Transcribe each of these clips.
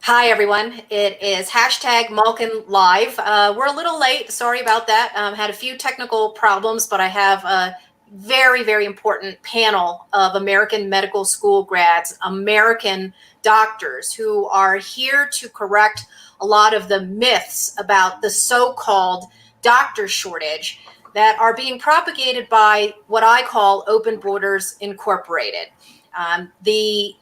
Hi, everyone. It is hashtag Malkin Live. We're a little late. Sorry about that. Had a few technical problems, but I have a very, very important panel of American medical school grads, American doctors who are here to correct a lot of the myths about the so-called doctor shortage that are being propagated by what I call Open Borders Incorporated. The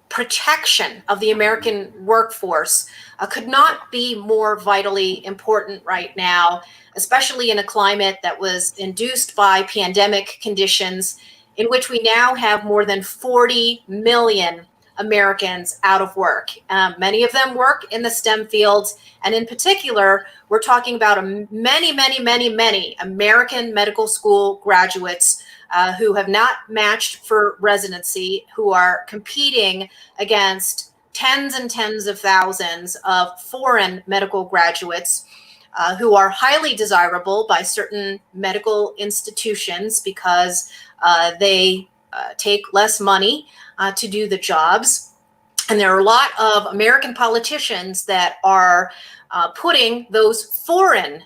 protection of the American workforce could not be more vitally important right now, especially in a climate that was induced by pandemic conditions, in which we now have more than 40 million Americans out of work. Many of them work in the STEM fields, and in particular, we're talking about many American medical school graduates who have not matched for residency, who are competing against tens and tens of thousands of foreign medical graduates who are highly desirable by certain medical institutions because they take less money to do the jobs. And there are a lot of American politicians that are putting those foreign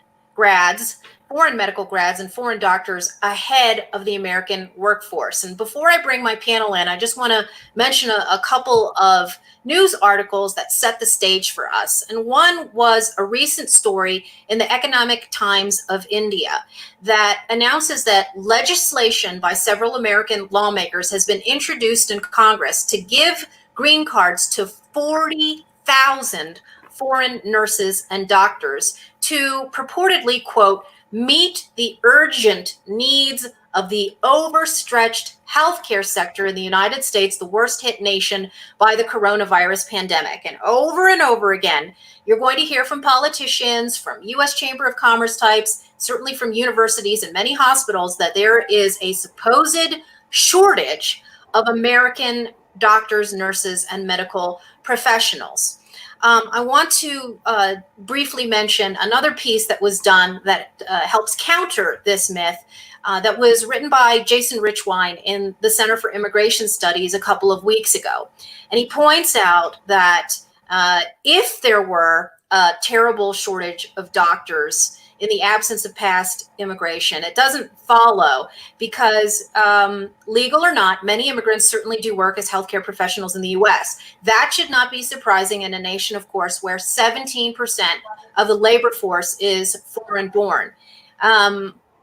medical grads and foreign doctors ahead of the American workforce. And before I bring my panel in, I just want to mention a couple of news articles that set the stage for us. And one was a recent story in the Economic Times of India that announces that legislation by several American lawmakers has been introduced in Congress to give green cards to 40,000 foreign nurses and doctors to purportedly, quote, meet the urgent needs of the overstretched healthcare sector in the United States, the worst hit nation by the coronavirus pandemic. And over again, you're going to hear from politicians, from U.S. Chamber of Commerce types, certainly from universities and many hospitals, that there is a supposed shortage of American doctors, nurses, and medical professionals. I want to briefly mention another piece that was done that helps counter this myth that was written by Jason Richwine in the Center for Immigration Studies a couple of weeks ago. And he points out that if there were a terrible shortage of doctors in the absence of past immigration, it doesn't follow because legal or not, many immigrants certainly do work as healthcare professionals in the U.S. That should not be surprising in a nation, of course, where 17% of the labor force is foreign born.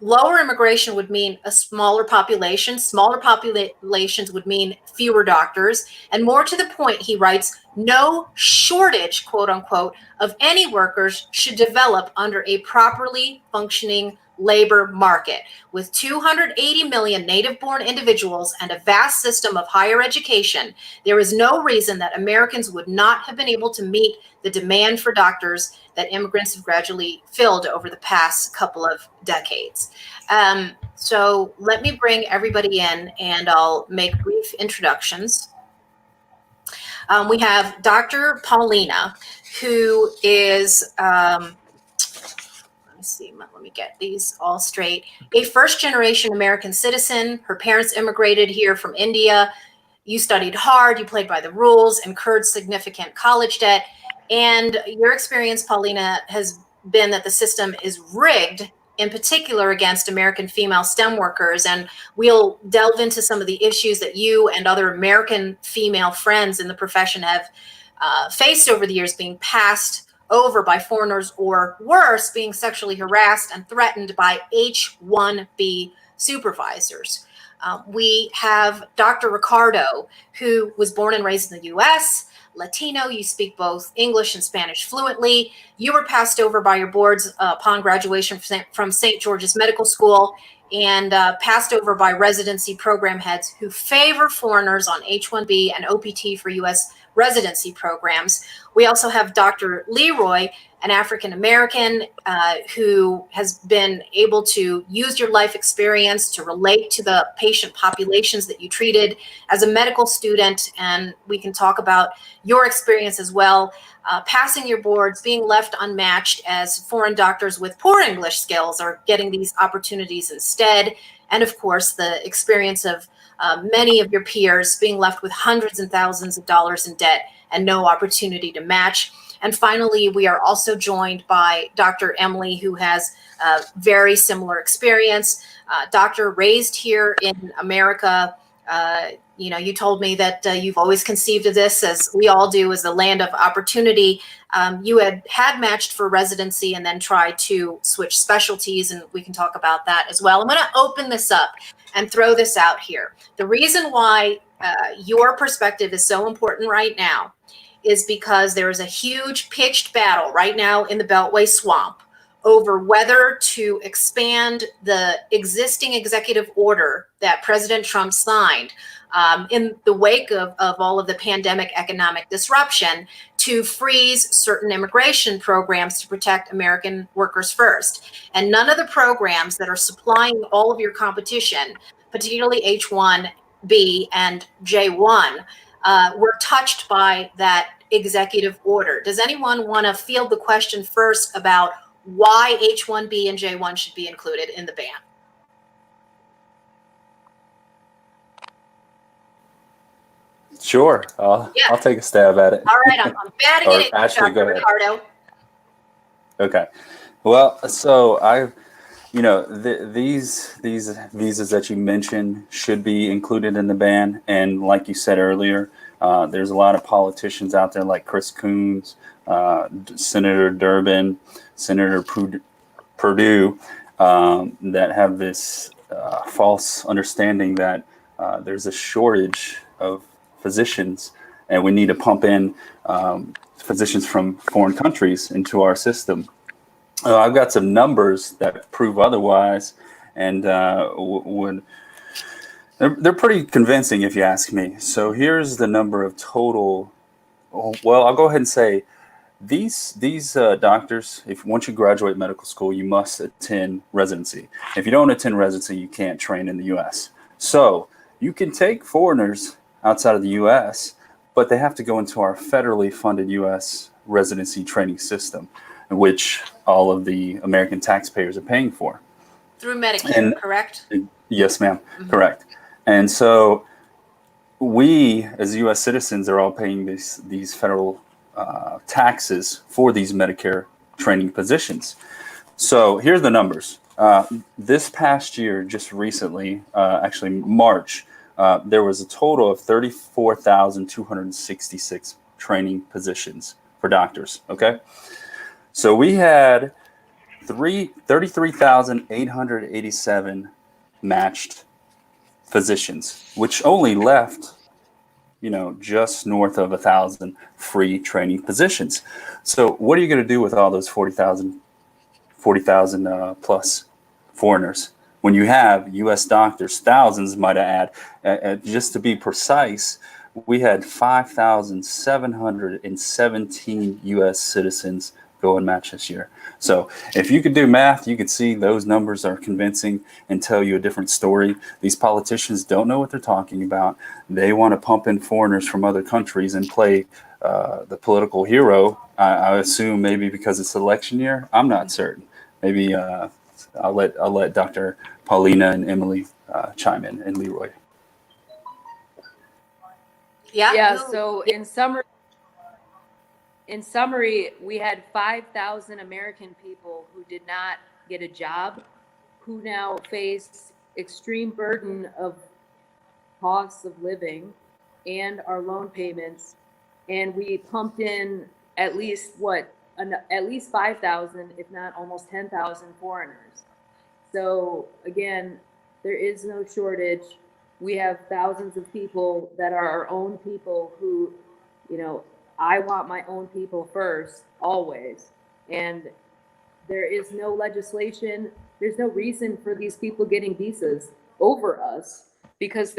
Lower immigration would mean a smaller population. Smaller populations would mean fewer doctors. And more to the point, he writes, no shortage, quote unquote, of any workers should develop under a properly functioning labor market. With 280 million native-born individuals and a vast system of higher education, there is no reason that Americans would not have been able to meet the demand for doctors that immigrants have gradually filled over the past couple of decades. So let me bring everybody in and I'll make brief introductions. We have Dr. Paulina, who is, let me get these all straight, a first-generation American citizen. Her parents immigrated here from India. You studied hard, you played by the rules, incurred significant college debt, and your experience, Paulina, has been that the system is rigged, in particular against American female STEM workers. And we'll delve into some of the issues that you and other American female friends in the profession have faced over the years, being passed over by foreigners, or worse, being sexually harassed and threatened by H-1B supervisors. We have Dr. Ricardo, who was born and raised in the U.S., Latino. You speak both English and Spanish fluently. You were passed over by your boards upon graduation from St. George's Medical School, and passed over by residency program heads who favor foreigners on H-1B and OPT for U.S. residency programs. We also have Dr. Leroy, an African-American who has been able to use your life experience to relate to the patient populations that you treated as a medical student. And we can talk about your experience as well, passing your boards, being left unmatched as foreign doctors with poor English skills are getting these opportunities instead. And of course, the experience of many of your peers being left with hundreds and thousands of dollars in debt and no opportunity to match. And finally, we are also joined by Dr. Emily, who has a very similar experience. Doctor, raised here in America. You told me that you've always conceived of this, as we all do, as the land of opportunity. You had matched for residency and then tried to switch specialties, and we can talk about that as well. I'm going to open this up and throw this out here. The reason why your perspective is so important right now is because there is a huge pitched battle right now in the Beltway swamp over whether to expand the existing executive order that President Trump signed in the wake of all of the pandemic economic disruption to freeze certain immigration programs to protect American workers first. And none of the programs that are supplying all of your competition, particularly H-1B and J-1, were touched by that executive order. Does anyone want to field the question first about why H-1B and J-1 should be included in the ban? Sure, I'll take a stab at it. All right, I'm batting it in, Ashley, Dr. go ahead. Ricardo. Okay. Well, so these visas that you mentioned should be included in the ban, and like you said earlier, there's a lot of politicians out there like Chris Coons, Senator Durbin, Senator Perdue, that have this false understanding that there's a shortage of physicians, and we need to pump in physicians from foreign countries into our system. I've got some numbers that prove otherwise, and they're pretty convincing if you ask me. So here's the number of total. Well, I'll go ahead and say these doctors, if once you graduate medical school, you must attend residency. If you don't attend residency, you can't train in the U.S. So you can take foreigners outside of the U.S., but they have to go into our federally funded U.S. residency training system, which all of the American taxpayers are paying for. Through Medicare, correct? Yes, ma'am. Mm-hmm. Correct. And so we, as U.S. citizens, are all paying these federal taxes for these Medicare training positions. So here's the numbers. This past year, just recently, actually March, there was a total of 34,266 training positions for doctors. Okay. So we had 33,887 matched physicians, which only left, just north of 1,000 free training positions. So what are you going to do with all those 40,000 plus foreigners when you have U.S. doctors, thousands might I add, just to be precise, we had 5,717 U.S. citizens go and match this year. So if you could do math, you could see those numbers are convincing and tell you a different story. These politicians don't know what they're talking about. They want to pump in foreigners from other countries and play the political hero. I assume maybe because it's election year. I'm not certain. Maybe I'll let Dr. Paulina and Emily chime in, and Leroy. Yeah. So in summary, we had 5,000 American people who did not get a job, who now face extreme burden of costs of living and our loan payments. And we pumped in at least 5,000, if not almost 10,000 foreigners. So again, there is no shortage. We have thousands of people that are our own people who, I want my own people first, always. And there is no legislation. There's no reason for these people getting visas over us because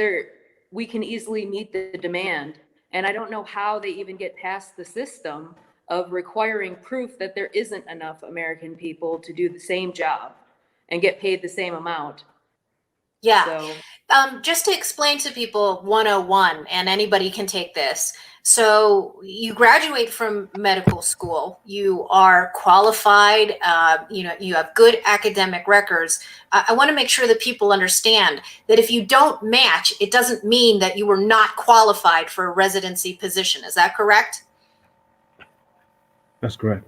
we can easily meet the demand. And I don't know how they even get past the system of requiring proof that there isn't enough American people to do the same job and get paid the same amount. Yeah. So, just to explain to people 101, and anybody can take this. So you graduate from medical school, you are qualified, you have good academic records. I want to make sure that people understand that if you don't match, it doesn't mean that you were not qualified for a residency position. Is that correct? That's correct.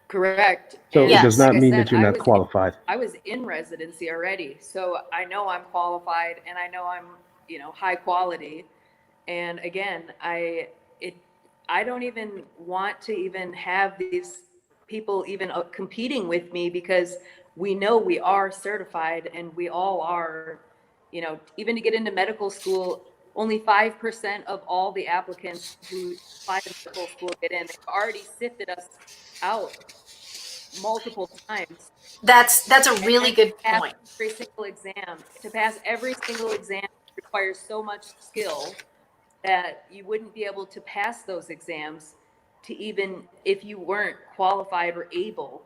Correct. So it And does Yes. like not I mean said, that you're not qualified. I was in residency already, so I know I'm qualified and I know I'm, high quality. And again, it I don't even want to even have these people even competing with me, because we know we are certified and we all are, even to get into medical school, only 5% of all the applicants who apply to medical school get in. They've already sifted us out multiple times. That's a And really then good pass point. every single exam. To pass every single exam requires so much skill that you wouldn't be able to pass those exams to even if you weren't qualified or able.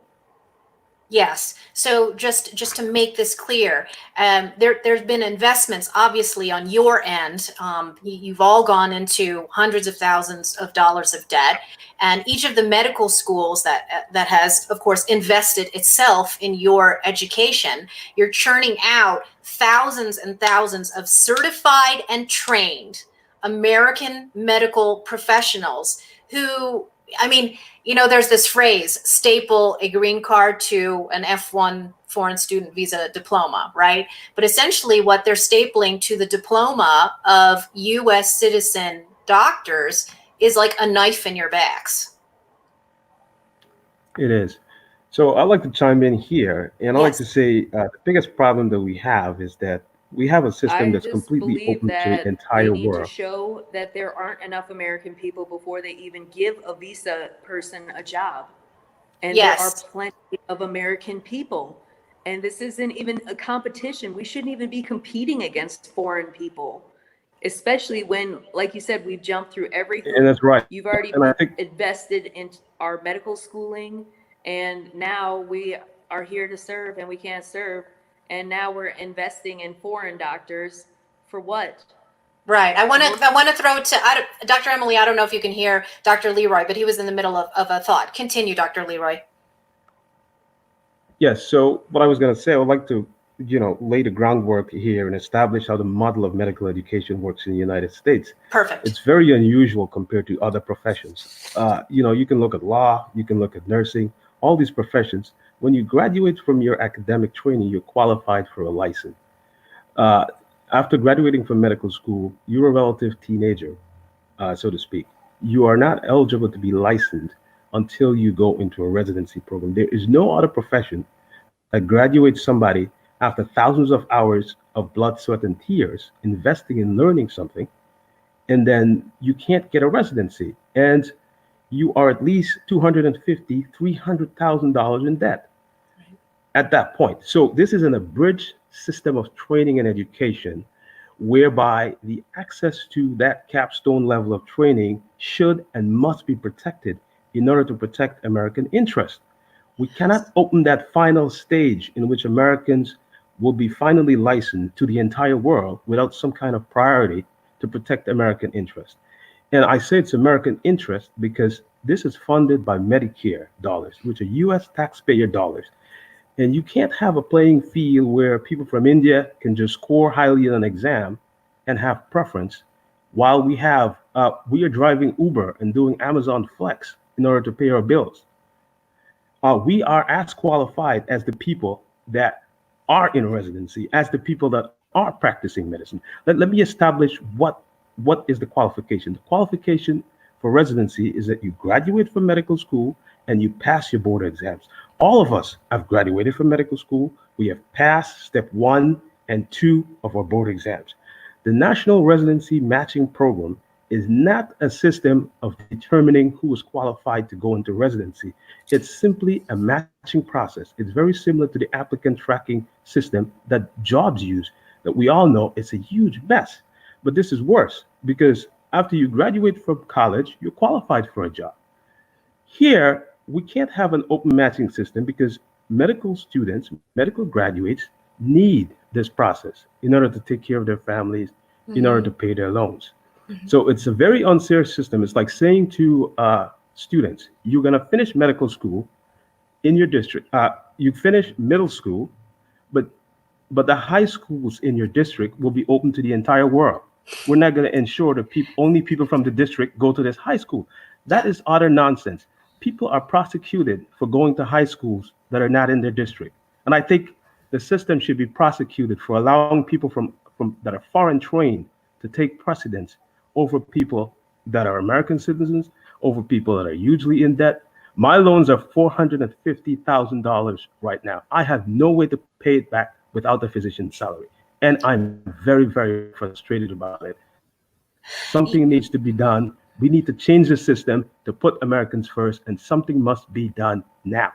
Yes. So just to make this clear, there's been investments obviously on your end. You've all gone into hundreds of thousands of dollars of debt, and each of the medical schools that has, of course, invested itself in your education. You're churning out thousands and thousands of certified and trained American medical professionals who, I mean, there's this phrase, staple a green card to an F1 foreign student visa diploma, right? But essentially, what they're stapling to the diploma of US citizen doctors is like a knife in your backs. It is. So I'd like to chime in here, and I like Yes. to say the biggest problem that we have is that we have a system I that's just completely believe open to the that they entire need to world. show that there aren't enough American people before they even give a visa person a job. And there are Yes. plenty of American people. And this isn't even a competition. We shouldn't even be competing against foreign people, especially when, like you said, we've jumped through every And hoop. that's right. You've already And I think invested in our medical schooling, and now we are here to serve and we can't serve. And now we're investing in foreign doctors for what? Right. I want to throw it to Dr. Emily. I don't know if you can hear Dr. Leroy, but he was in the middle of a thought. Continue, Dr. Leroy. yes. So what I was going to say, I would like to, lay the groundwork here and establish how the model of medical education works in the United States. Perfect. It's very unusual compared to other professions. You can look at law, you can look at nursing, all these professions. When you graduate from your academic training, you're qualified for a license. Uh, After graduating from medical school, you're a relative teenager, so to speak. You are not eligible to be licensed until you go into a residency program. There is no other profession that graduates somebody after thousands of hours of blood, sweat, and tears investing in learning something, and then you can't get a residency, and you are at least 250, $300,000 in debt at that point. So this is an abridged system of training and education whereby the access to that capstone level of training should and must be protected in order to protect American interests. We cannot open that final stage in which Americans will be finally licensed to the entire world without some kind of priority to protect American interests. And I say it's American interest because this is funded by Medicare dollars, which are US taxpayer dollars. And you can't have a playing field where people from India can just score highly on an exam and have preference, while we are driving Uber and doing Amazon Flex in order to pay our bills. We are as qualified as the people that are in residency, as the people that are practicing medicine. Let me establish what is the qualification. The qualification for residency is that you graduate from medical school and you pass your board exams. All of us have graduated from medical school. We have passed step 1 and 2 of our board exams. The National Residency Matching Program is not a system of determining who is qualified to go into residency. It's simply a matching process. It's very similar to the applicant tracking system that jobs use, that we all know it's a huge mess. But this is worse because after you graduate from college, you're qualified for a job. Here, we can't have an open matching system because medical students, medical graduates need this process in order to take care of their families, in order Mm-hmm. to pay their loans. Mhm. So it's a very unfair system. It's like saying to students, you're going to finish medical school in your district. You finish middle school, but the high schools in your district will be open to the entire world. We're not going to ensure that only people from the district go to this high school. That Yeah. is utter nonsense. People are prosecuted for going to high schools that are not in their district, and I think the system should be prosecuted for allowing people from that are foreign trained to take precedence over people that are American citizens, over people that are hugely in debt. My loans are $450,000 right now. I have no way to pay it back without the physician's salary. And I'm very, very frustrated about it. Something needs to be done. We need to change the system to put Americans first, and something must be done now.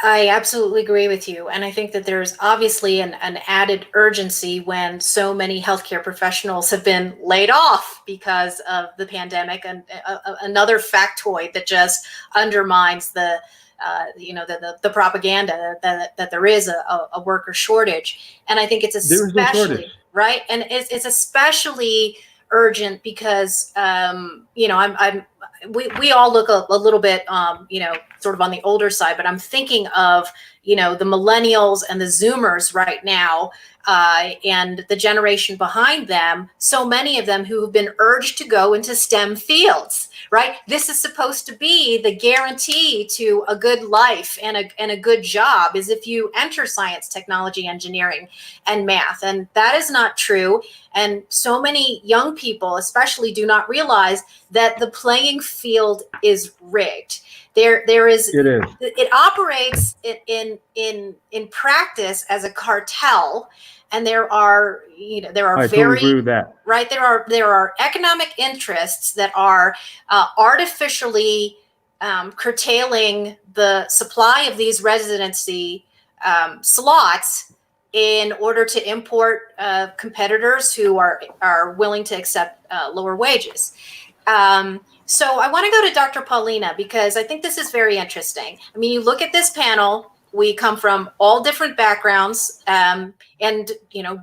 I absolutely agree with you. And I think that there's obviously an added urgency when so many healthcare professionals have been laid off because of the pandemic, and another factoid that just undermines the propaganda that there is a worker shortage. And I think it's There is no especially shortage. right. And it's especially urgent because, we all look a little bit, sort of on the older side, but I'm thinking of, the millennials and the Zoomers right now, and the generation behind them, so many of them who have been urged to go into STEM fields, right? This is supposed to be the guarantee to a good life and a good job is if you enter science, technology, engineering, and math. And that is not true. And so many young people, especially, do not realize that the playing field is rigged. There is It is. it operates in practice as a cartel, and there are I totally agree very with that. right there are economic interests that are artificially curtailing the supply of these residency slots in order to import competitors who are willing to accept lower wages. So I want to go to Dr. Paulina because I think this is very interesting. I mean, you look at this panel. We come from all different backgrounds, and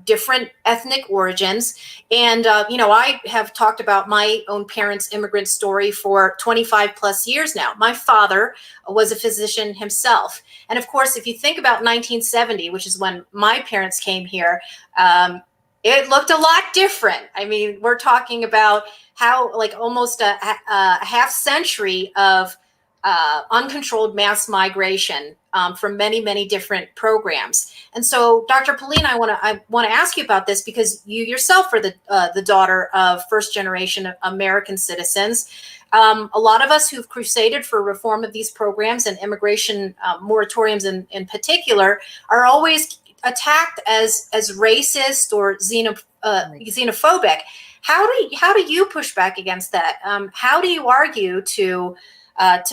different ethnic origins. And I have talked about my own parents' immigrant story for 25 plus years now. My father was a physician himself, and of course, if you think about 1970, which is when my parents came here, it looked a lot different. I mean, we're talking about how like almost a half century of uncontrolled mass migration from many, many different programs. And so, Dr. Pauline, I want to ask you about this because you yourself are the daughter of first generation American citizens. A lot of us who've crusaded for reform of these programs and immigration moratoriums in particular are always attacked as racist or xenophobic. How do you push back against that? How do you argue to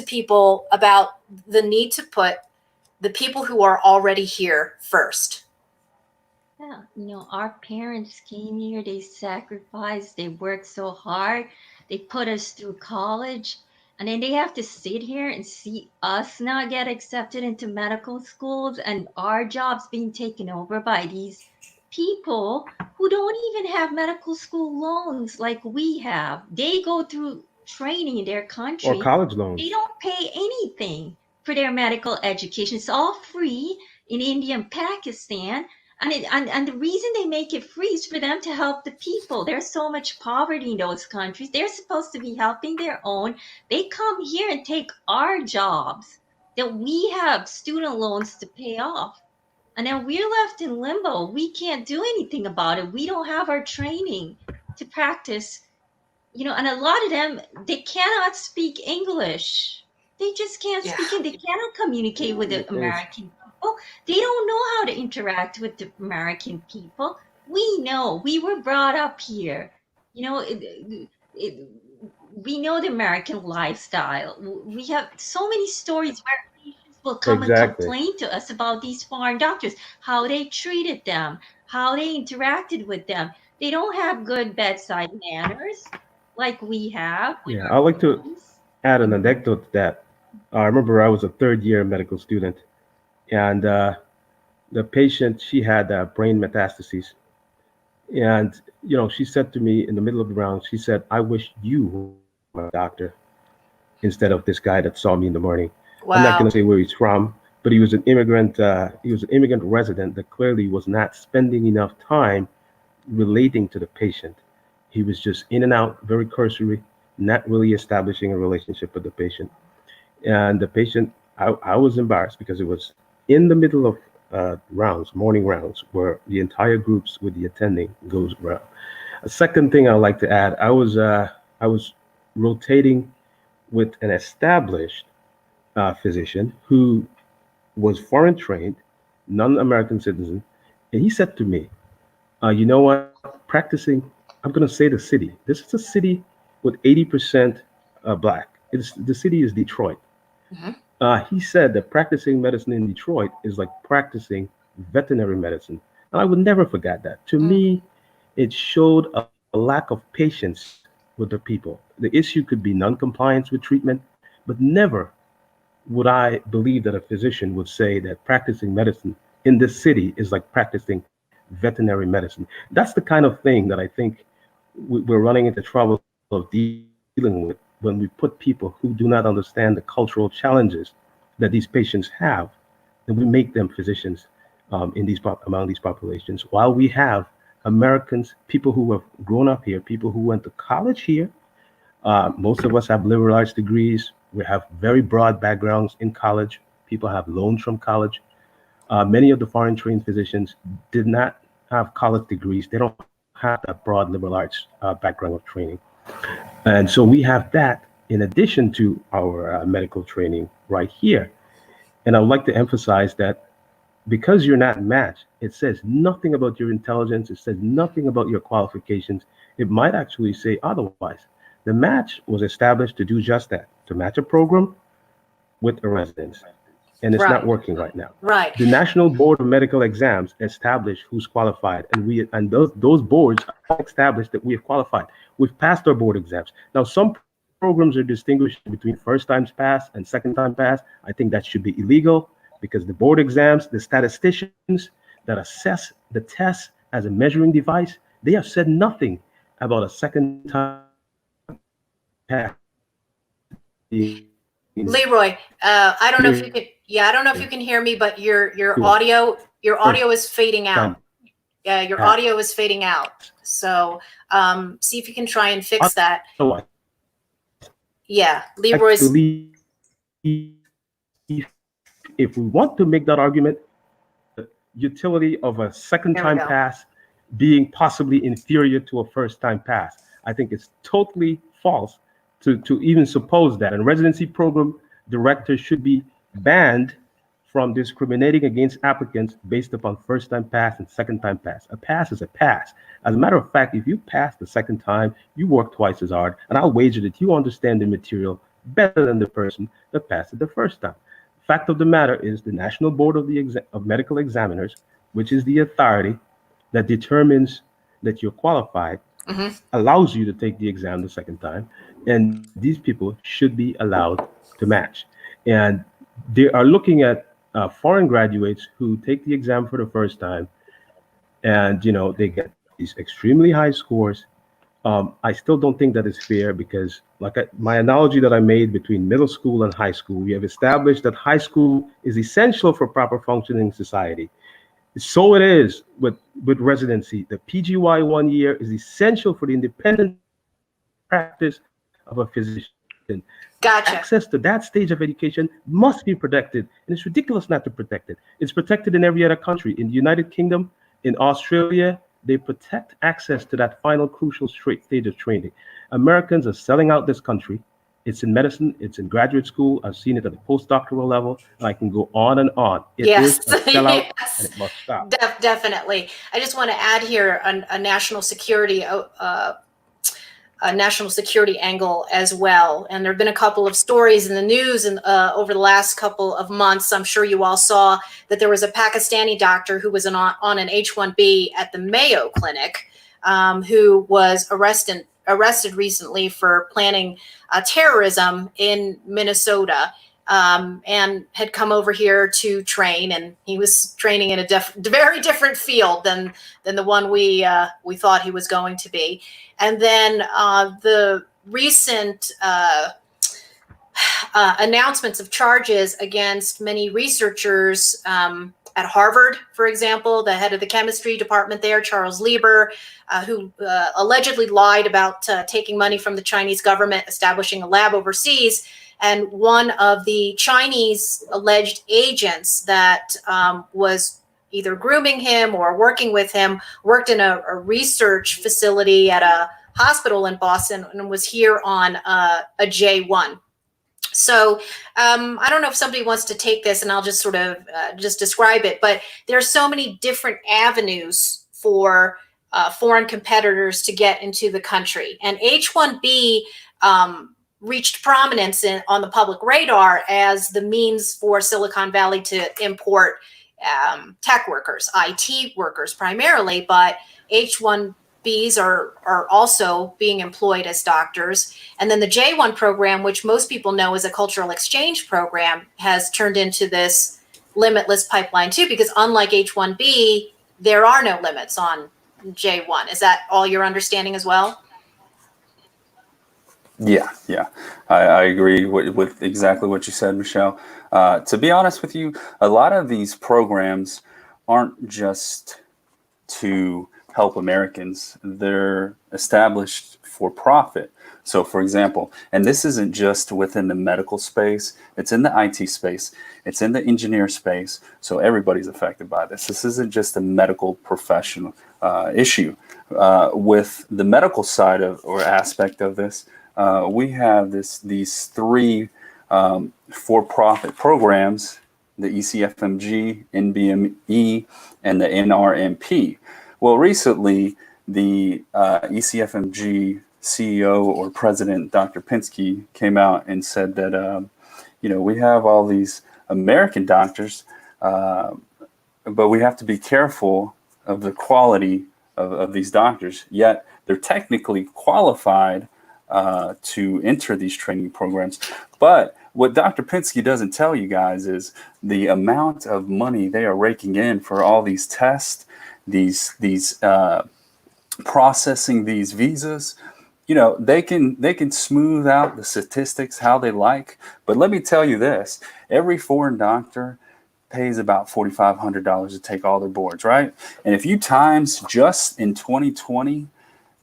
people about the need to put the people who are already here first? Yeah, our parents came here, they sacrificed, they worked so hard, they put us through college, and then they have to sit here and see us not get accepted into medical schools and our jobs being taken over by these people who don't even have medical school loans like we have. They go through training in their Or country, college they loans. don't pay anything for their medical education. It's all free in India and Pakistan, and the reason they make it free is for them to help the people. There's so much poverty in those countries. They're supposed to be helping their own. They come here and take our jobs that we have student loans to pay off. And then we're left in limbo. We can't do anything about it. We don't have our training to practice, and a lot of them, they cannot speak English. They just can't Yeah. speak it. They cannot communicate with the It is. American people. They don't know how to interact with the American people. We know. We were brought up here. You know, it, we know the American lifestyle. We have so many stories where patients will come and Exactly. complain to us about these foreign doctors, how they treated them, how they interacted with them. They don't have good bedside manners like we have with Yeah, our I like to patients. add an Mhm. anecdote to that. I remember I was a third year medical student, and the patient, she had brain metastases, And she said to me in the middle of the round, she said, "I wish you were my doctor instead of this guy that saw me in the morning." I'm not going to Wow. say where he's from, but he was an immigrant. He was an immigrant resident that clearly was not spending enough time relating to the patient. He was just in and out, very cursory, not really establishing a relationship with the patient. And the patient, I was embarrassed because it was in the middle of rounds, morning rounds, where the entire groups with the attending goes around. A second thing I'd like to add, I was rotating with an established physician who was foreign trained, non-American citizen, and he said to me, "You know what? Practicing, I'm going to say the city. This is a city with 80% black. The city is Detroit." Mhm. He said that practicing medicine in Detroit is like practicing veterinary medicine. And I would never forget that. To Mm. me, it showed a lack of patience with the people. The issue could be non-compliance with treatment, but never would I believe that a physician would say that practicing medicine in this city is like practicing veterinary medicine. That's the kind of thing that I think we're running into trouble of dealing with when we put people who do not understand the cultural challenges that these patients have, and we make them physicians among these populations. While we have Americans, people who have grown up here, people who went to college here, most of us have liberal arts degrees. We have very broad backgrounds in college. People have loans from college. Many of the foreign trained physicians did not have college degrees. They don't have that broad liberal arts background of training. And so we have that in addition to our medical training right here. And I would like to emphasize that because you're not matched, it says nothing about your intelligence. It says nothing about your qualifications. It might actually say otherwise. The match was established to do just that, to match a program with a residence. And it's not Right. working right now. Right. The National Board of Medical Exams establish who's qualified, and those boards all established that we have qualified. We've passed our board exams. Now, some programs are distinguishing between first times pass and second time pass. I think that should be illegal because the board exams, the statisticians that assess the test as a measuring device, they have said nothing about a second time pass being Leroy, I don't know if you inferior can. Yeah, I don't know if you can hear me, but your audio is fading first out. time Yeah, your pass. audio is fading out. So see if you can try and fix that. Otherwise, Yeah, I Leroy's. believe if we want to make that argument, the utility of a second There we time go. pass being possibly inferior to a first time pass. I think it's totally false to even suppose that. And residency program directors should be banned from discriminating against applicants based upon first time pass and second time pass. A pass is a pass. As a matter of fact, if you pass the second time, you work twice as hard, and I'll wager that you understand the material better than the person that passed it the first time. Fact of the matter is, the National Board of Medical Examiners, which is the authority that determines that you're qualified, Hmm. allows you to take the exam the second time, and these people should be allowed to match. And they are looking at foreign graduates who take the exam for the first time, and they get these extremely high scores. I still don't think that is fair because, like my analogy that I made between middle school and high school, we have established that high school is essential for proper functioning in society. So it is with residency. The PGY 1 year is essential for the independent practice of a physician. Access to that stage of Gotcha. education must be protected, and it's ridiculous not to protect it. It's protected in every other country. In the United Kingdom, in Australia, they protect access to that final crucial stage of training. Americans are selling out this country. It's in medicine, it's in graduate school. I've seen it at the postdoctoral level, and I can go on and on. It Yes. is a sellout, and Yes. it must stop. Definitely. I just want to add here a national security a national security angle as well. And there have been a couple of stories in the news and over the last couple of months. I'm sure you all saw that there was a Pakistani doctor who was on an H-1B at the Mayo Clinic, who was arrested recently for planning terrorism in Minnesota. and had come over here to train. And he was training in a very different field than the one we thought he was going to be. And then the recent announcements of charges against many researchers at Harvard, for example, the head of the chemistry department there, Charles Lieber, who allegedly lied about taking money from the Chinese government, establishing a lab overseas. And one of the Chinese alleged agents that was either grooming him or working with him worked in a research facility at a hospital in Boston and was here on a J1. So I don't know if somebody wants to take this, and I'll just sort of just describe it, but there are so many different avenues for foreign competitors to get into the country. And H-1B reached prominence on the public radar as the means for Silicon Valley to import tech workers, IT workers primarily, but H-1Bs are also being employed as doctors. And then the J1 program, which most people know is a cultural exchange program, has turned into this limitless pipeline too, because unlike H-1B, there are no limits on J1. Is that all your understanding as well? Yeah, yeah, I agree with exactly what you said, Michelle. To be honest with you, a lot of these programs aren't just to help Americans. They're established for profit. So, for example, and this isn't just within the medical space, it's in the IT space, it's in the engineer space. So everybody's affected by this. This isn't just a medical professional issue. With the medical side of or aspect of this, we have these three for-profit programs: the ECFMG, NBME, and the NRMP. Well, recently, the ECFMG CEO or president, Dr. Pinsky, came out and said that, we have all these American doctors, but we have to be careful of the quality of these doctors. Yet they're technically qualified to enter these training programs. But what Dr. Pinsky doesn't tell you guys is the amount of money they are raking in for all these tests, these processing these visas. They can smooth out the statistics how they like. But let me tell you this: every foreign doctor pays about $4,500 to take all their boards, right? And if you times just in 2020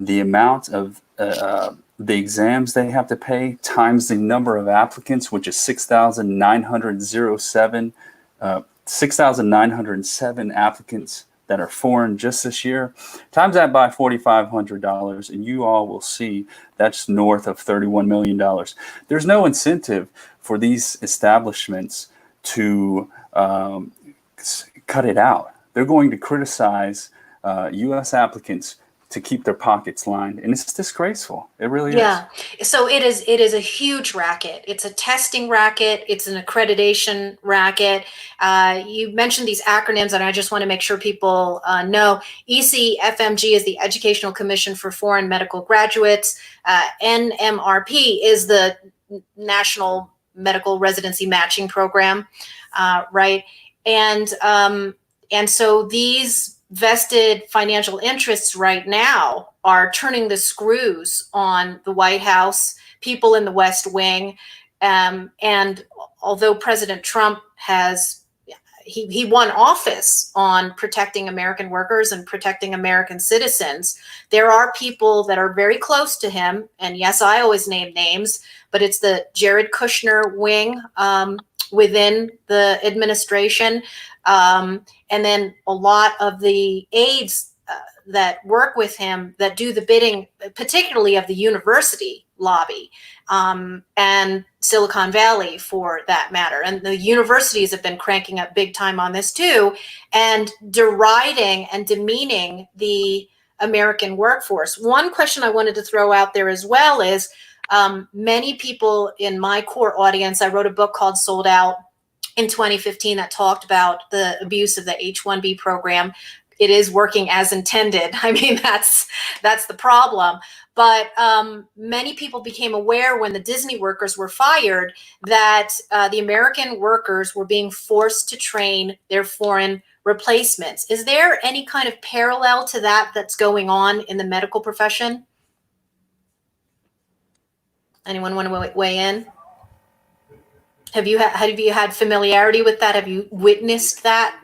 the amount of the exams they have to pay times the number of applicants, which is 6,907 applicants that are foreign just this year, times that by $4,500, and you all will see that's north of $31 million. There's no incentive for these establishments to cut it out. They're going to criticize U.S. applicants to keep their pockets lined, and it's disgraceful. It really is. Yeah. So it is a huge racket. It's a testing racket. It's an accreditation racket. You mentioned these acronyms, and I just want to make sure people know. ECFMG is the Educational Commission for Foreign Medical Graduates. NMRP is the National Medical Residency Matching Program, right? And so these vested financial interests right now are turning the screws on the White House, people in the West Wing. And although President Trump he won office on protecting American workers and protecting American citizens, there are people that are very close to him. And yes, I always name names, but it's the Jared Kushner wing within the administration. And then a lot of the aides that work with him that do the bidding, particularly of the university lobby and Silicon Valley for that matter. And the universities have been cranking up big time on this too, and deriding and demeaning the American workforce. One question I wanted to throw out there as well is many people in my core audience, I wrote a book called Sold Out in 2015 that talked about the abuse of the H-1B program. it is working as intended. I mean, that's the problem. But many people became aware when the Disney workers were fired that the American workers were being forced to train their foreign replacements. Is there any kind of parallel to that that's going on in the medical profession? Anyone want to weigh in? Have you had familiarity with that? Have you witnessed that?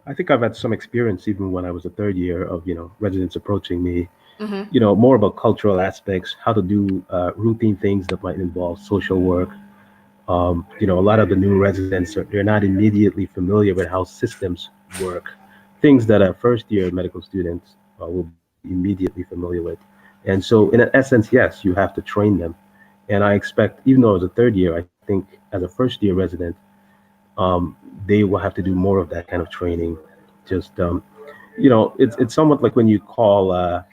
I think I've had some experience even when I was a third year of, residents approaching me, Mm-hmm. more about cultural aspects, how to do routine things that might involve social work. A lot of the new residents they're not immediately familiar with how systems work, things that a first year medical students will be immediately familiar with. And so, in essence, yes, you have to train them. And I expect, even though as a third year, I think as a first year resident, they will have to do more of that kind of training. Just it's somewhat like when you call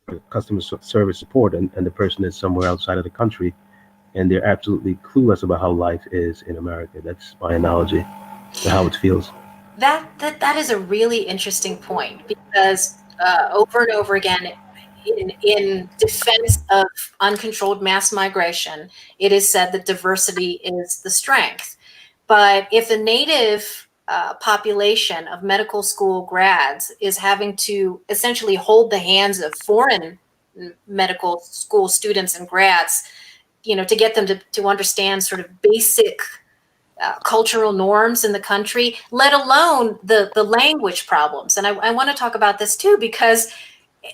for service support, and the person is somewhere outside of the country, and they're absolutely clueless about how life is in America. That's my analogy to how it feels. That is a really interesting point, because over and over again, in defense of uncontrolled mass migration, it is said that diversity is the strength. But if the native population of medical school grads is having to essentially hold the hands of foreign medical school students and grads, to get them to understand sort of basic cultural norms in the country, let alone the language problems. And I want to talk about this too, because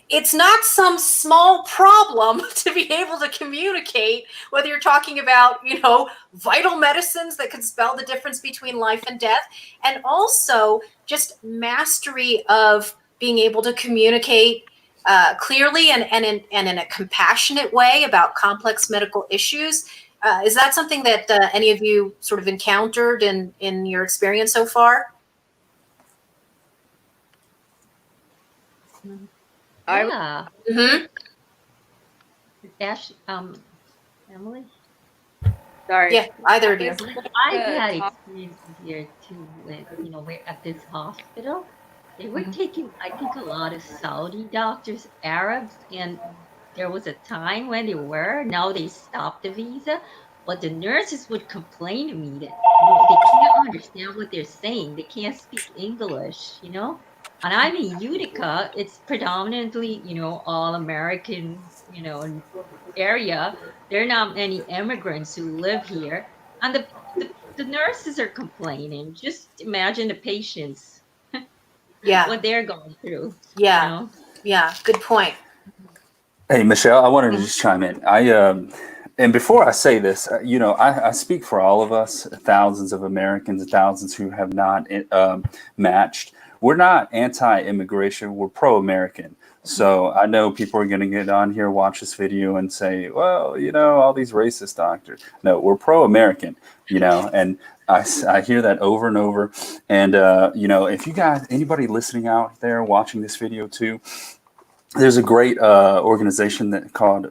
it's not some small problem to be able to communicate, whether you're talking about, vital medicines that could spell the difference between life and death, and also just mastery of being able to communicate clearly and in a compassionate way about complex medical issues. Is that something that any of you sort of encountered in your experience so far? I would, Yeah. Mm-hmm. Ash, Emily? sorry. Yeah, either of I you. was I've to had talk. experiences here too with, we're at this hospital. They were Mhm. taking, I think, a lot of Saudi doctors, Arabs, and there was a time when they were. Now they stopped the visa, but the nurses would complain to me that, they can't understand what they're saying. They can't speak English. And I'm in Utica. It's predominantly, all American, area. There are not many immigrants who live here, and the nurses are complaining. Just imagine the patients, Yeah, what they're going through, you yeah, know? yeah. Good point. Hey, Michelle, I wanted to Mhm. just chime in. And before I say this, I speak for all of us, thousands of Americans, thousands who have not matched. We're not anti-immigration. We're pro-American. So I know people are going to get on here, watch this video, and say, "Well, all these racist doctors." No, we're pro-American. And I hear that over and over. And if you guys, anybody listening out there watching this video too, there's a great organization that called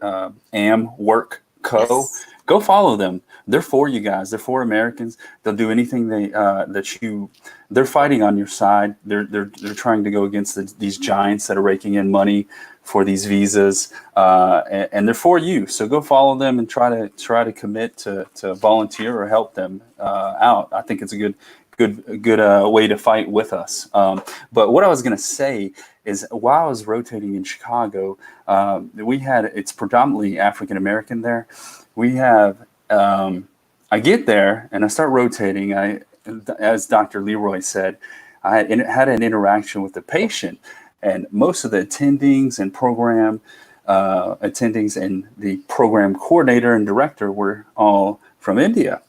Am Work Co. Yes. Go follow them. They're for you guys. They're for Americans. They'll do anything that you. They're fighting on your side. They're trying to go against these giants that are raking in money for these visas, and they're for you. So go follow them and try to commit to volunteer or help them out. I think it's a good way to fight with us. But what I was going to say is, while I was rotating in Chicago, it's predominantly African American there. We have, I get there and I start rotating. As Dr. Leroy said, I had an interaction with the patient, and most of the attendings and the program coordinator and director were all from India.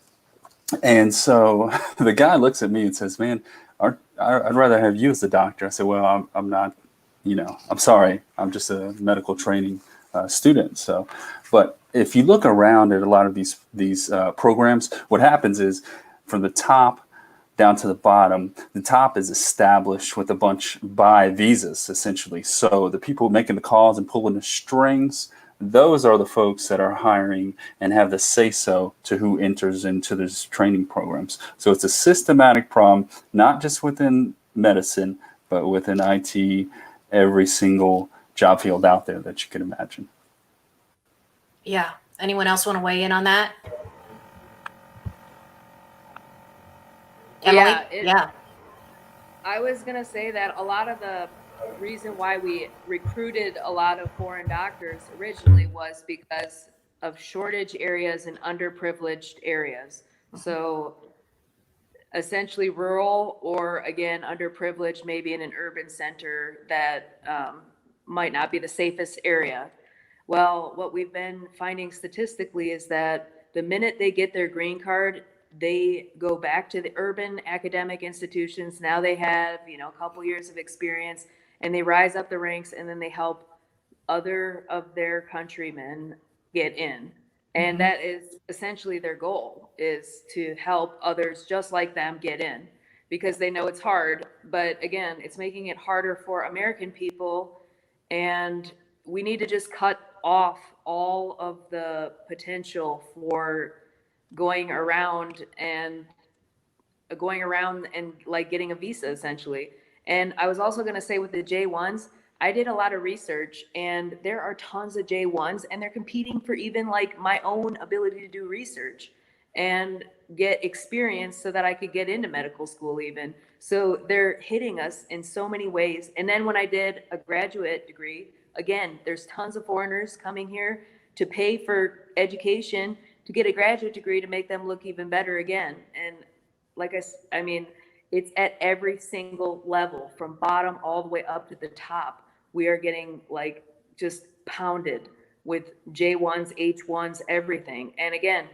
And so the guy looks at me and says, "Man, I'd rather have you as the doctor." I said, "Well, I'm not, I'm sorry. I'm just a medical training student." So, but if you look around at a lot of these programs, what happens is, from the top down to the bottom, the top is established with a bunch by visas, essentially. So the people making the calls and pulling the strings, those are the folks that are hiring and have the say-so to who enters into these training programs. So it's a systematic problem, not just within medicine, but within IT, every single job field out there that you can imagine. Yeah. Anyone else want to weigh in on that? Emily? Yeah. I was gonna say that a lot of the reason why we recruited a lot of foreign doctors originally was because of shortage areas and underprivileged areas. So essentially rural, or again, underprivileged, maybe in an urban center that might not be the safest area. Well, what we've been finding statistically is that the minute they get their green card, they go back to the urban academic institutions. Now they have, a couple years of experience, and they rise up the ranks, and then they help other of their countrymen get in. And that is essentially their goal, is to help others just like them get in, because they know it's hard. But again, it's making it harder for American people. And we need to just cut off all of the potential for going around and like getting a visa essentially. And I was also going to say, with the J1s, I did a lot of research, and there are tons of J1s, and they're competing for even like my own ability to do research and get experience so that I could get into medical school even. So they're hitting us in so many ways. And then when I did a graduate degree, again, there's tons of foreigners coming here to pay for education to get a graduate degree to make them look even better again. And like I mean, it's at every single level, from bottom all the way up to the top. We are getting like just pounded with J1s, H1s, everything. And again,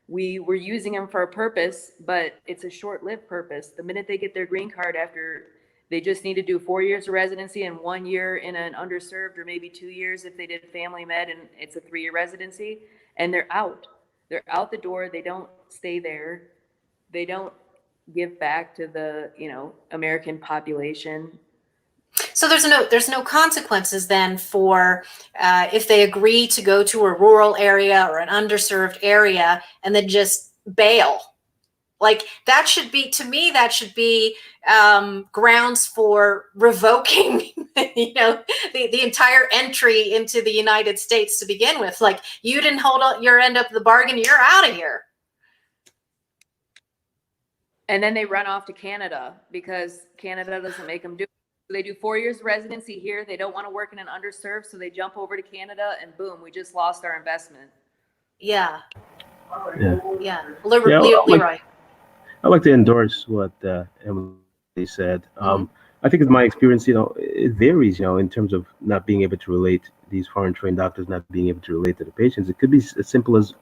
we were using them for a purpose, but it's a short-lived purpose. The minute they get their green card, after they just need to do 4 years of residency and 1 year in an underserved, or maybe 2 years if they did family med and it's a 3-year residency, and they're out. They're out the door. They don't stay there. They don't give back to the, American population. So there's no consequences then for if they agree to go to a rural area or an underserved area and then just bail. Like, that should be, to me, that should be grounds for revoking, the entire entry into the United States to begin with. Like, you didn't hold your end of the bargain, you're out of here. And then they run off to Canada because Canada doesn't make them do it. They do 4 years of residency here. They don't want to work in an underserved, so they jump over to Canada, and boom, we just lost our investment. Yeah. Yeah. Yeah. Leroy. I'd like to endorse what Emily said. I think in my experience, it varies, in terms of not being able to relate, these foreign trained doctors not being able to relate to the patients. It could be as simple as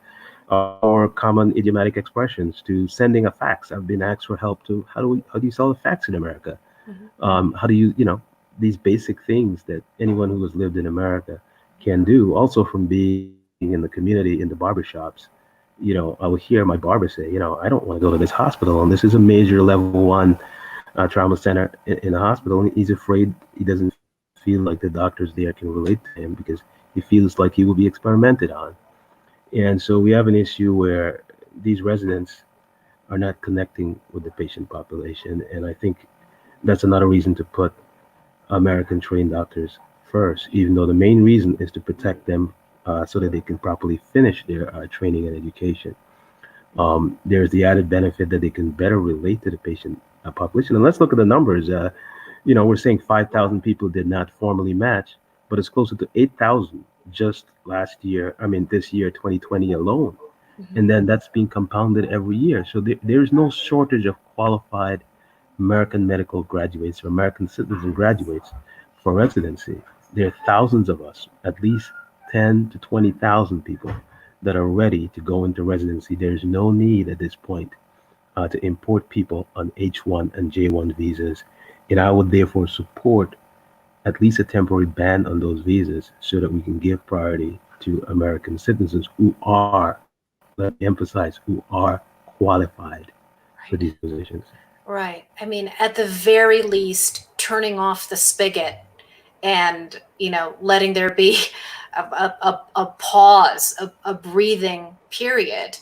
or common idiomatic expressions, to sending a fax. I've been asked for help to how do you sell a fax in America? How do you these basic things that anyone who has lived in America can do. Also, from being in the community, in the barbershops, I would hear my barber say, I don't want to go to this hospital, and this is a major level 1 trauma center in a hospital, and he's afraid he doesn't feel like the doctors there can relate to him because he feels like he will be experimented on. And so we have an issue where these residents are not connecting with the patient population. And I think that's another reason to put American trained doctors first, even though the main reason is to protect them so that they can properly finish their training and education. There's the added benefit that they can better relate to the patient population. And let's look at the numbers. We're saying 5,000 people did not formally match, but it's closer to 8,000 just this year, 2020 alone. And then that's being compounded every year. So there's no shortage of qualified American medical graduates or American citizen graduates for residency. There are thousands of us, at least 10 to 20,000 people that are ready to go into residency. There's no need at this point to import people on H1 and J1 visas. And I would therefore support at least a temporary ban on those visas so that we can give priority to American citizens who are, let me emphasize, who are qualified for these positions. Right. I mean, at the very least, turning off the spigot and, letting there be a pause, a breathing period,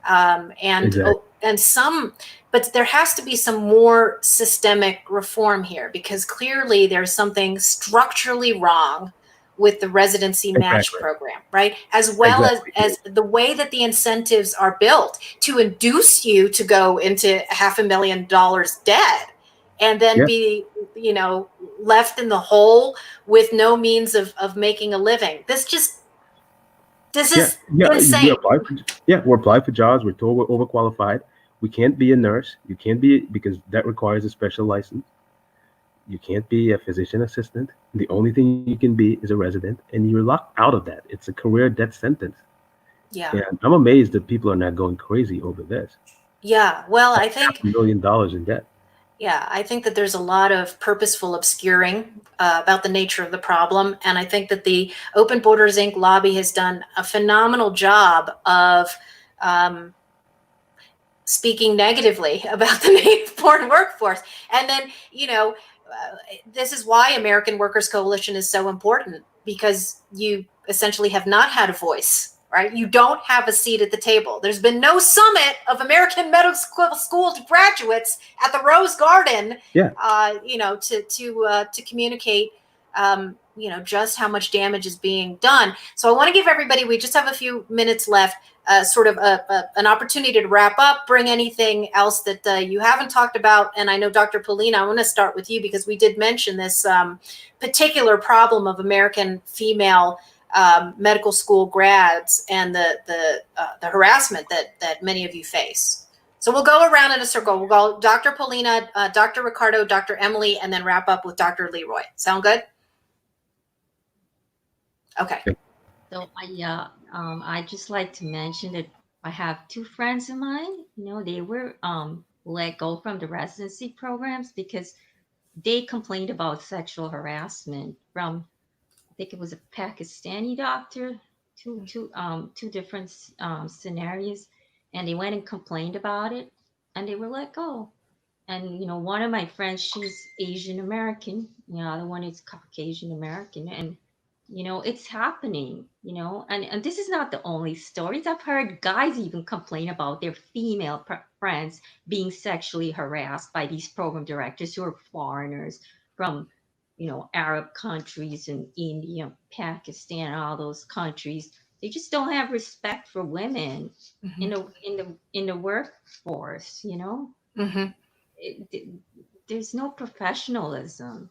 Exactly. and some, but there has to be some more systemic reform here, because clearly there's something structurally wrong with the residency match Exactly. program, right? As well Exactly. as the way that the incentives are built to induce you to go into $500,000 debt and then Yeah. be, you know, left in the hole with no means of making a living. This Yeah. is Yeah. We insane. apply for. Yeah, we apply for jobs. We're told we're overqualified. We can't be a nurse. You can't be because that requires a special license. You can't be a physician assistant. The only thing you can be is a resident, and you're locked out of that. It's a career death sentence. Yeah. And I'm amazed that people are not going crazy over this. Yeah. Well, I Half think, a million dollars in debt. yeah, I think that there's a lot of purposeful obscuring about the nature of the problem. And I think that the Open Borders Inc. lobby has done a phenomenal job of um, speaking negatively about the native born workforce. And then, you know, this is why American Workers Coalition is so important, because you essentially have not had a voice, right? You don't have a seat at the table. There's been no summit of American medical school graduates at the Rose Garden, Yeah. you know, to communicate, you know, just how much damage is being done. So I want to give everybody, we just have a few minutes left, sort of an opportunity to wrap up, bring anything else that you haven't talked about. And I know, Dr. Polina, I want to start with you because we did mention this particular problem of American female medical school grads and the harassment that many of you face. So we'll go around in a circle. We'll go Dr. Polina, Dr. Ricardo, Dr. Emily, and then wrap up with Dr. Leroy. Sound good? Okay. So I just like to mention that I have two friends of mine. You know, they were let go from the residency programs because they complained about sexual harassment from, I think it was a Pakistani doctor, two different scenarios, and they went and complained about it, and they were let go. And you know, one of my friends, she's Asian American, the other one is Caucasian American, and you know, it's happening, you know, and this is not the only stories. I've heard guys even complain about their female friends being sexually harassed by these program directors who are foreigners from, you know, Arab countries and India, Pakistan, all those countries. They just don't have respect for women in Mm-hmm. the workforce, you know. Mm-hmm. it, there's no professionalism.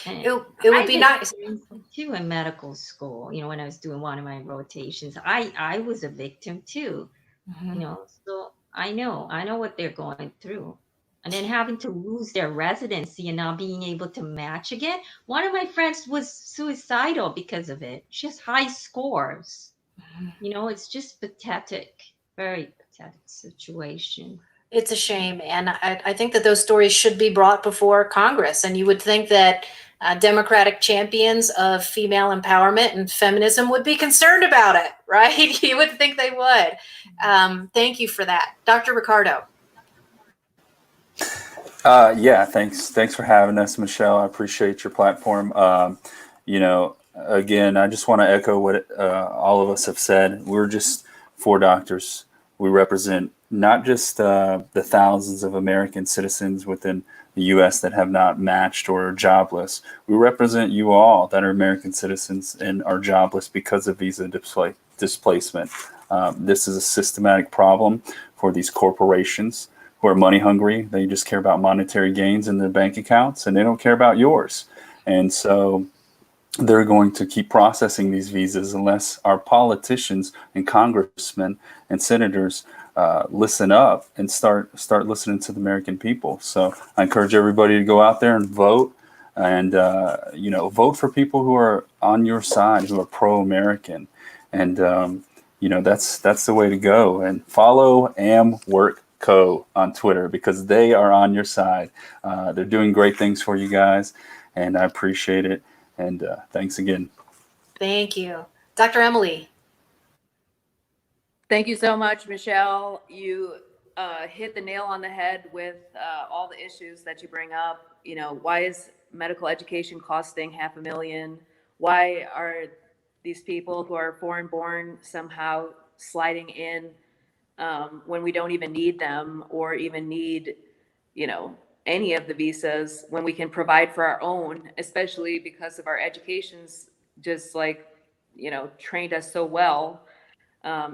And It would I've be nice. experienced it too in medical school. You know, when I was doing one of my rotations, I was a victim too. You Mm-hmm. know, so I know what they're going through. And then having to lose their residency and not being able to match again. One of my friends was suicidal because of it. She has high scores. You know, it's just pathetic, very pathetic situation. It's a shame. And I think that those stories should be brought before Congress. And you would think that Democratic champions of female empowerment and feminism would be concerned about it, right? You would think they would. Thank you for that. Dr. Ricardo. Yeah, thanks for having us, Michelle. I appreciate your platform. You know, again, I just want to echo what all of us have said. We're just four doctors. We represent not just the thousands of American citizens within the U.S. that have not matched or are jobless. We represent you all that are American citizens and are jobless because of visa displacement. This is a systematic problem for these corporations who are money hungry. They just care about monetary gains in their bank accounts, and they don't care about yours. And so they're going to keep processing these visas unless our politicians and congressmen and senators listen up and start listening to the American people. So I encourage everybody to go out there and vote, and you know, vote for people who are on your side, who are pro-American, and you know, that's the way to go. And follow Work Co on Twitter because they are on your side. They're doing great things for you guys, and I appreciate it. And thanks again. Thank you. Dr. Emily. Thank you so much, Michelle. You hit the nail on the head with all the issues that you bring up. You know, why is medical education costing $500,000? Why are these people who are foreign born somehow sliding in when we don't even need them or even need, you know, any of the visas when we can provide for our own, especially because of our educations, just like, trained us so well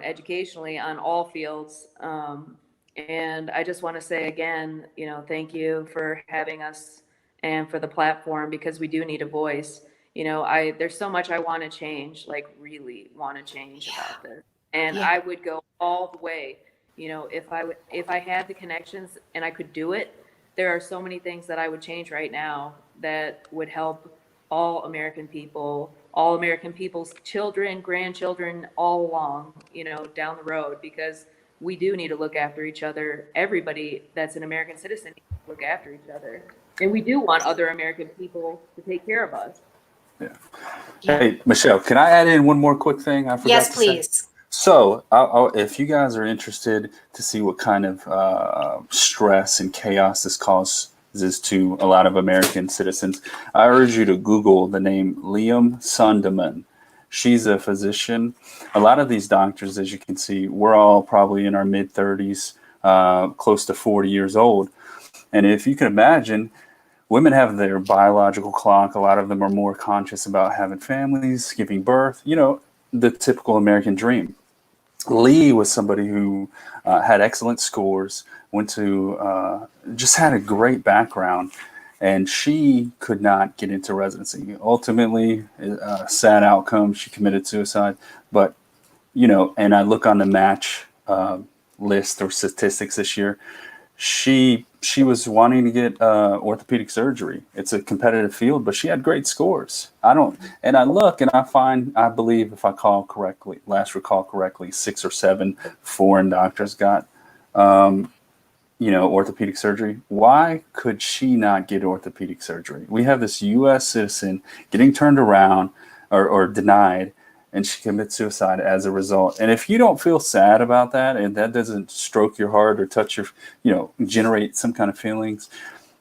educationally on all fields. And I just want to say again, thank you for having us and for the platform because we do need a voice. There's so much I want to change, like really want to change Yeah. about this. And Yeah. I would go all the way, if I had the connections and I could do it, there are so many things that I would change right now that would help all American people's children, grandchildren, all along, down the road, because we do need to look after each other. Everybody that's an American citizen needs to look after each other. And we do want other American people to take care of us. Yeah. Yeah. Hey, Michelle, can I add in one more quick thing I forgot Yes, to say? please. So, if you guys are interested to see what kind of stress and chaos this causes to a lot of American citizens, I urge you to Google the name Liam Sunderman. She's a physician. A lot of these doctors, as you can see, we're all probably in our mid 30s, close to 40 years old. And if you can imagine, women have their biological clock. A lot of them are more conscious about having families, giving birth, the typical American dream. Lee was somebody who had excellent scores, went to, just had a great background, and she could not get into residency. Ultimately, sad outcome, she committed suicide. But, and I look on the match list or statistics this year, she was wanting to get orthopedic surgery. It's a competitive field, but she had great scores. I don't, and I look and I find, I believe if I recall correctly, 6 or 7 foreign doctors got orthopedic surgery. Why could she not get orthopedic surgery? We have this U.S. citizen getting turned around or denied, and she commits suicide as a result. And if you don't feel sad about that, and that doesn't stroke your heart or touch your, generate some kind of feelings,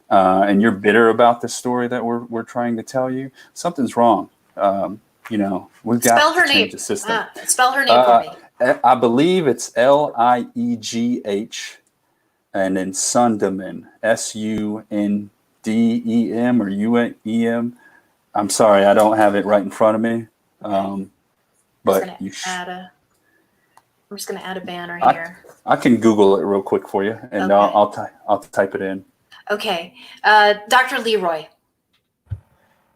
and you're bitter about the story that we're trying to tell you, something's wrong. We've got Spell to her change name. the system. Spell her name for Uh, me. I believe it's Liegh and then Sunderman, Sundem or Uem. I'm sorry, I don't have it right in front of me. Okay. But you I'm just gonna add a banner I, here. I can Google it real quick for you, and Okay. I'll type it in. Okay. Dr. Leroy.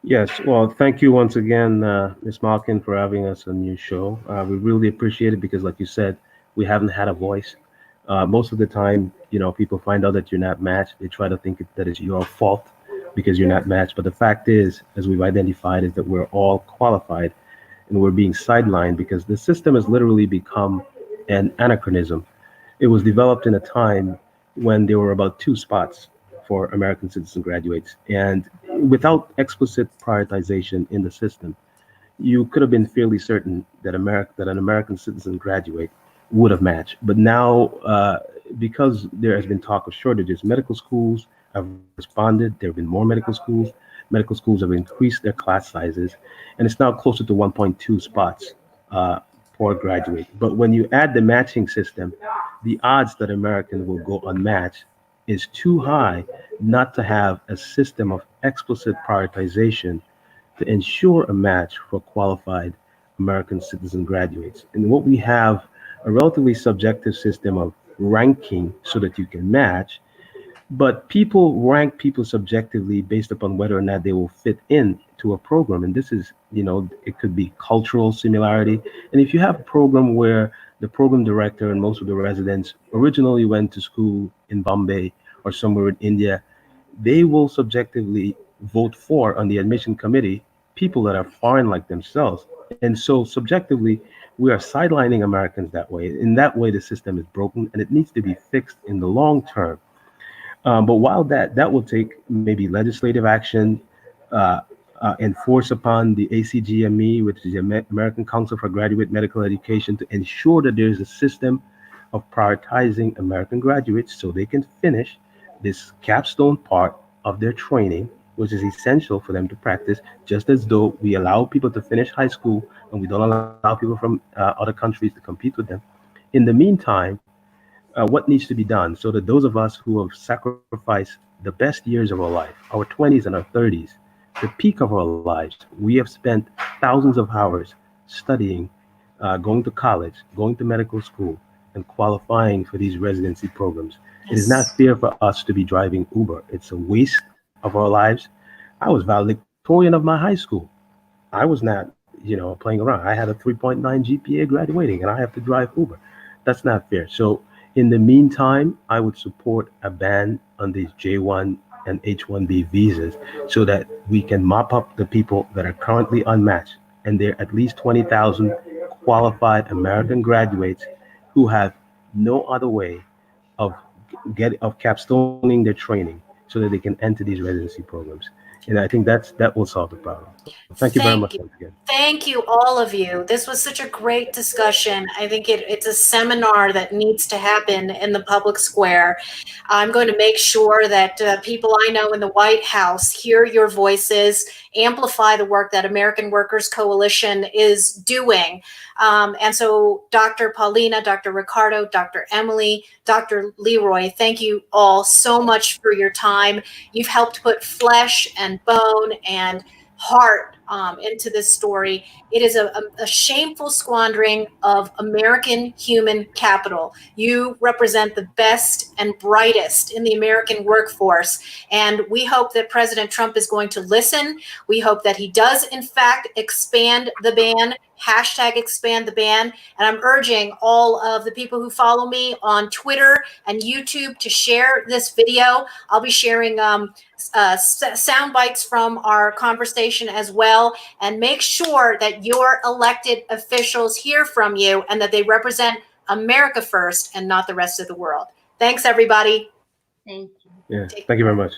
Yes, well, thank you once again, Ms. Malkin, for having us on your show. We really appreciate it because, like you said, we haven't had a voice. Most of the time, people find out that you're not matched. They try to think that it's your fault because you're not matched. But the fact is, as we've identified, is that we're all qualified and we're being sidelined because the system has literally become an anachronism. It was developed in a time when there were about 2 spots for American citizen graduates. And without explicit prioritization in the system, you could have been fairly certain that an American citizen graduate would have matched. But now, because there has been talk of shortages, medical schools have responded. There have been more medical schools. Medical schools have increased their class sizes, and it's now closer to 1.2 spots per graduate. But when you add the matching system, the odds that Americans will go unmatched is too high not to have a system of explicit prioritization to ensure a match for qualified American citizen graduates. And what we have a relatively subjective system of ranking so that you can match, but people rank people subjectively based upon whether or not they will fit in to a program. And this is, it could be cultural similarity. And if you have a program where the program director and most of the residents originally went to school in Bombay or somewhere in India, they will subjectively vote for on the admission committee people that are foreign like themselves. And so subjectively, we are sidelining Americans that way. In that way, the system is broken and it needs to be fixed in the long term. But while that will take maybe legislative action, uh, enforce upon the ACGME, which is the American Council for Graduate Medical Education, to ensure that there is a system of prioritizing American graduates so they can finish this capstone part of their training which is essential for them to practice, just as though we allow people to finish high school and we don't allow people from other countries to compete with them. In the meantime, what needs to be done so that those of us who have sacrificed the best years of our life, our 20s and our 30s, the peak of our lives, we have spent thousands of hours studying, going to college, going to medical school, and qualifying for these residency programs. It is not Yes. fair for us to be driving Uber. It's a waste of our lives. I was valedictorian of my high school. I was not, playing around. I had a 3.9 GPA graduating, and I have to drive Uber. That's not fair. So, in the meantime, I would support a ban on these J1 and H1B visas so that we can mop up the people that are currently unmatched. And there are at least 20,000 qualified American graduates who have no other way of of capstoning their training so that they can enter these residency programs. And I think that will solve the problem. Thank you very much Thank once you. again. Thank you, all of you. This was such a great discussion. I think it's a seminar that needs to happen in the public square. I'm going to make sure that people I know in the White House hear your voices, amplify the work that American Workers Coalition is doing. And so, Dr. Paulina, Dr. Ricardo, Dr. Emily, Dr. Leroy, thank you all so much for your time. You've helped put flesh and bone and heart into this story. It is a shameful squandering of American human capital. You represent the best and brightest in the American workforce. And we hope that President Trump is going to listen. We hope that he does, in fact, expand the ban, hashtag expand the ban. And I'm urging all of the people who follow me on Twitter and YouTube to share this video. I'll be sharing sound bites from our conversation as well, and make sure that your elected officials hear from you and that they represent America first and not the rest of the world. Thanks, everybody. Thank you. Yeah. Take Thank you very much.